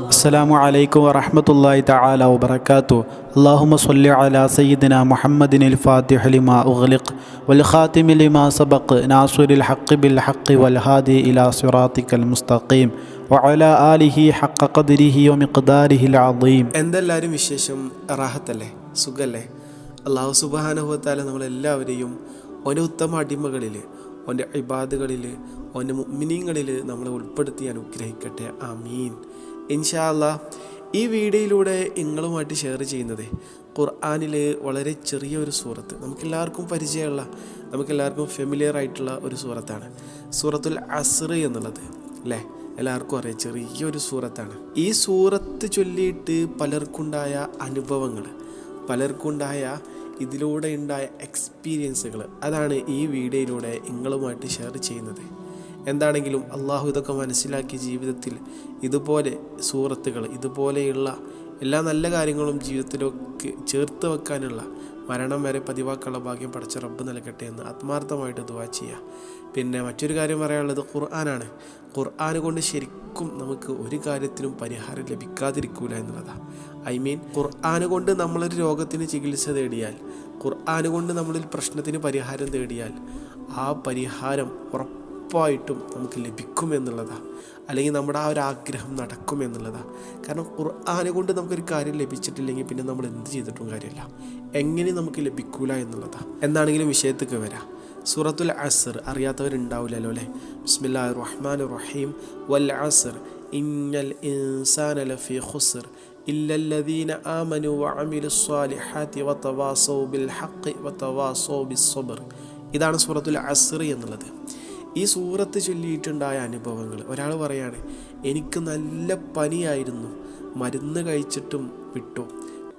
അസ്സലാമു അലൈക്കും വറഹ്മത്തുള്ളാഹി തആല വബറകാതുഹു. അല്ലാഹുമ്മ സ്വല്ലി അലാ സയ്യിദിനാ മുഹമ്മദിനിൽ ഫാത്തിഹി ലിമാ ഉഗ്ലിഖ് വൽ ഖാതിമി ലിമാ സബഖ് നാസിറിൽ ഹഖ് ബിൽ ഹഖ് വൽ ഹാദി ഇലാ സിറാത്തിക്കൽ മുസ്തഖീം വഅലാ ആലിഹി ഹഖ ഖദ്രിഹി വമിഖ്ദാരിഹിൽ അദീം. എന്തെല്ലാവരും വിശേഷം? റാഹത്തല്ലേ? സുഖല്ലേ? അല്ലാഹു സുബ്ഹാനഹു വ തആല നമ്മളെല്ലാവരെയും ഓൻ്റെ ഉത്തമ അടിമകളിൽ, ഓൻ്റെ ഇബാദുകളിൽ, ഓൻ്റെ മുഅ്മിനീങ്ങളിൽ നമ്മളെ ഉൾപ്പെടുത്തി അനുഗ്രഹിക്കട്ടെ. ആമീൻ. ഇൻഷാ അല്ലാഹ് ഈ വീഡിയോയിലൂടെ നിങ്ങളുമായിട്ട് ഷെയർ ചെയ്യുന്നത് ഖുർആനിൽ വളരെ ചെറിയൊരു സൂറത്ത്, നമുക്കെല്ലാവർക്കും പരിചയമുള്ള, നമുക്കെല്ലാവർക്കും ഫെമിലിയർ ആയിട്ടുള്ള ഒരു സൂറത്താണ് സൂറത്തുൽ അസ്ർ എന്നുള്ളത്. അല്ലേ? എല്ലാവർക്കും അറിയാം, ചെറിയൊരു സൂറത്താണ്. ഈ സൂറത്ത് ചൊല്ലിയിട്ട് പലർക്കുണ്ടായ അനുഭവങ്ങൾ, പലർക്കുണ്ടായ ഇതിലൂടെ ഉണ്ടായ എക്സ്പീരിയൻസുകൾ, അതാണ് ഈ വീഡിയോയിലൂടെ നിങ്ങളുമായിട്ട് ഷെയർ ചെയ്യുന്നത്. എന്താണെങ്കിലും അള്ളാഹു ഇതൊക്കെ മനസ്സിലാക്കി ജീവിതത്തിൽ ഇതുപോലെ സൂറത്തുകൾ, ഇതുപോലെയുള്ള എല്ലാ നല്ല കാര്യങ്ങളും ജീവിതത്തിലൊക്കെ ചേർത്ത് വെക്കാനുള്ള, മരണം വരെ പതിവാക്കാനുള്ള ഭാഗ്യം പടച്ച റബ്ബ് നൽകട്ടെ എന്ന് ആത്മാർത്ഥമായിട്ട് ദുആ ചെയ്യുക. പിന്നെ മറ്റൊരു കാര്യം പറയാനുള്ളത് ഖുർആനാണ്. ഖുർആൻ കൊണ്ട് ശരിക്കും നമുക്ക് ഒരു കാര്യത്തിനും പരിഹാരം ലഭിക്കാതിരിക്കൂല എന്നുള്ളതാണ്. ഖുർആൻ കൊണ്ട് നമ്മളൊരു രോഗത്തിന് ചികിത്സ തേടിയാൽ, ഖുർആൻ കൊണ്ട് നമ്മളൊരു പ്രശ്നത്തിന് പരിഹാരം തേടിയാൽ ആ പരിഹാരം ഉറപ്പായിട്ടും നമുക്ക് ലഭിക്കുമെന്നുള്ളതാണ്. അല്ലെങ്കിൽ നമ്മുടെ ആ ഒരു ആഗ്രഹം നടക്കുമെന്നുള്ളതാണ്. കാരണം ഖുർആൻ കൊണ്ട് നമുക്കൊരു കാര്യം ലഭിച്ചിട്ടില്ലെങ്കിൽ പിന്നെ നമ്മൾ എന്ത് ചെയ്തിട്ടും കാര്യമില്ല, എങ്ങനെ നമുക്ക് ലഭിക്കൂല എന്നുള്ളതാണ്. എന്താണെങ്കിലും വിഷയത്തേക്ക് വരാം. സൂറത്തുൽ അസ്ർ അറിയാത്തവരുണ്ടാവില്ലല്ലോ അല്ലേ? ബിസ്മില്ലാഹിർ റഹ്മാനിർ റഹീം. വൽ അസ്ർ ഇന്നൽ ഇൻസാന ലഫീ ഖുസ്ർ ഇല്ലല്ലദീന ആമനു വഅമിലുസ് സ്വാലിഹാത്തി വതവാസൗ ബിൽ ഹഖ് വതവാസൗ ബിസ് സബ്ർ. ഇതാണ് സൂറത്തുൽ അസ്ർ എന്നുള്ളത്. ഈ സൂറത്ത് ചൊല്ലിയിട്ടുണ്ടായ അനുഭവങ്ങൾ. ഒരാൾ പറയാണ്, എനിക്ക് നല്ല പനിയായിരുന്നു, മരുന്ന് കഴിച്ചിട്ടും വിട്ടു,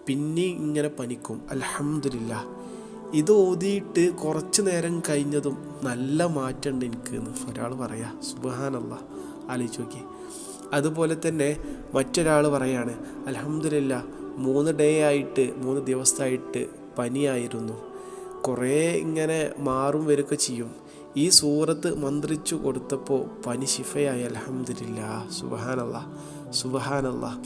പിന്നെ ഇങ്ങനെ പനിക്കും, അൽഹംദുലില്ലാഹ്. ഇത് ഓതിയിട്ട് കുറച്ച് നേരം കഴിഞ്ഞതും നല്ല മാറ്റമുണ്ട് എനിക്ക് എന്ന് ഒരാൾ പറയാ. സുബ്ഹാനല്ലാഹ്, ആലോചിച്ച് നോക്കി. അതുപോലെ തന്നെ മറ്റൊരാൾ പറയാണ്, അൽഹംദുലില്ലാഹ് 3 ദിവസമായിട്ട് പനിയായിരുന്നു, കുറേ ഇങ്ങനെ മാറും വരിക ചെയ്യും. ഈ സൂറത്ത് മന്ത്രിച്ചു കൊടുത്തപ്പോൾ പനി ശിഫയായി, അൽഹംദുലില്ലാഹ്. സുബ്ഹാനല്ലാഹ്, സുബ്ഹാനല്ലാഹ്.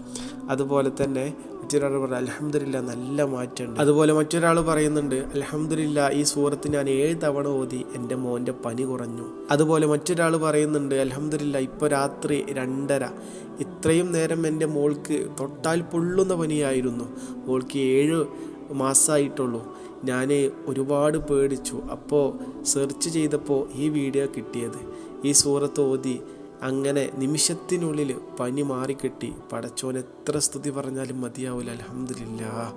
അതുപോലെ തന്നെ മറ്റൊരാൾ പറഞ്ഞു, അൽഹംദുലില്ലാഹ് നല്ല മാറ്റമുണ്ട്. അതുപോലെ മറ്റൊരാൾ പറയുന്നുണ്ട്, അൽഹംദുലില്ലാഹ് ഈ സൂറത്ത് ഞാൻ 7 തവണ ഓതി, എൻ്റെ മോൻ്റെ പനി കുറഞ്ഞു. അതുപോലെ മറ്റൊരാൾ പറയുന്നുണ്ട്, അൽഹംദുലില്ലാഹ് ഇപ്പോൾ രാത്രി 2:30, ഇത്രയും നേരം എൻ്റെ മോൾക്ക് തൊട്ടാൽ പൊള്ളുന്ന പനിയായിരുന്നു, മോൾക്ക് 7 മാസമായിട്ടുള്ളൂ, ഞാൻ ഒരുപാട് പേടിച്ചു, അപ്പോൾ സെർച്ച് ചെയ്തപ്പോൾ ഈ വീഡിയോ കിട്ടിയത്, ഈ സൂറത്ത് ഓതി അങ്ങനെ നിമിഷത്തിനുള്ളിൽ പനി മാറിക്കിട്ടി. പടച്ചോൻ എത്ര സ്തുതി പറഞ്ഞാലും മതിയാവില്ല, അൽഹംദുലില്ലാഹ്.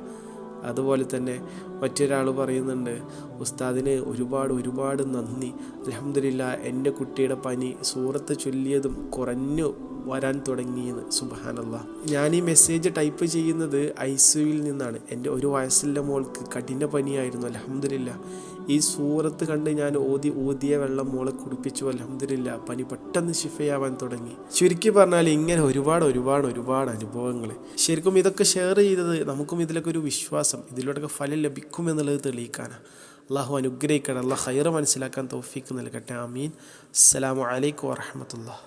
അതുപോലെ തന്നെ മറ്റൊരാൾ പറയുന്നുണ്ട്, ഉസ്താദിന് ഒരുപാട് നന്ദി, അൽഹംദുലില്ലാഹ് എൻ്റെ കുട്ടിയുടെ പനി സൂറത്ത് ചൊല്ലിയതും കുറഞ്ഞു വരാൻ തുടങ്ങിയെന്ന്. സുബ്ഹാനല്ലാഹ്. ഞാൻ ഈ മെസ്സേജ് ടൈപ്പ് ചെയ്യുന്നത് ICUവിൽ നിന്നാണ്. എൻ്റെ 1 വയസ്സുള്ള മോൾക്ക് കഠിന പനിയായിരുന്നു, അൽഹംദുലില്ലാഹ് ഈ സൂറത്ത് കണ്ട് ഞാൻ ഊതിയ വെള്ളം മോളെ കുടിപ്പിച്ചു, അൽഹംദുലില്ലാഹ് പനി പെട്ടെന്ന് ശിഫയാവാൻ തുടങ്ങി. ചുരുക്കി പറഞ്ഞാൽ ഇങ്ങനെ ഒരുപാട് അനുഭവങ്ങൾ. ശരിക്കും ഇതൊക്കെ ഷെയർ ചെയ്തത് നമുക്കും ഇതിലൊക്കെ ഒരു വിശ്വാസം, ഇതിലൂടെയൊക്കെ ഫലം ലഭിക്കുമെന്നുള്ളത് തെളിയിക്കാനാണ്. അള്ളാഹു അനുഗ്രഹിക്കണം. അള്ളാഹ് ഖൈറ് മനസ്സിലാക്കാൻ തൗഫീക്ക് നൽകട്ടെ. ആമീൻ. അസ്സലാമു അലൈക്കും വറഹ്മത്തുള്ളാഹി.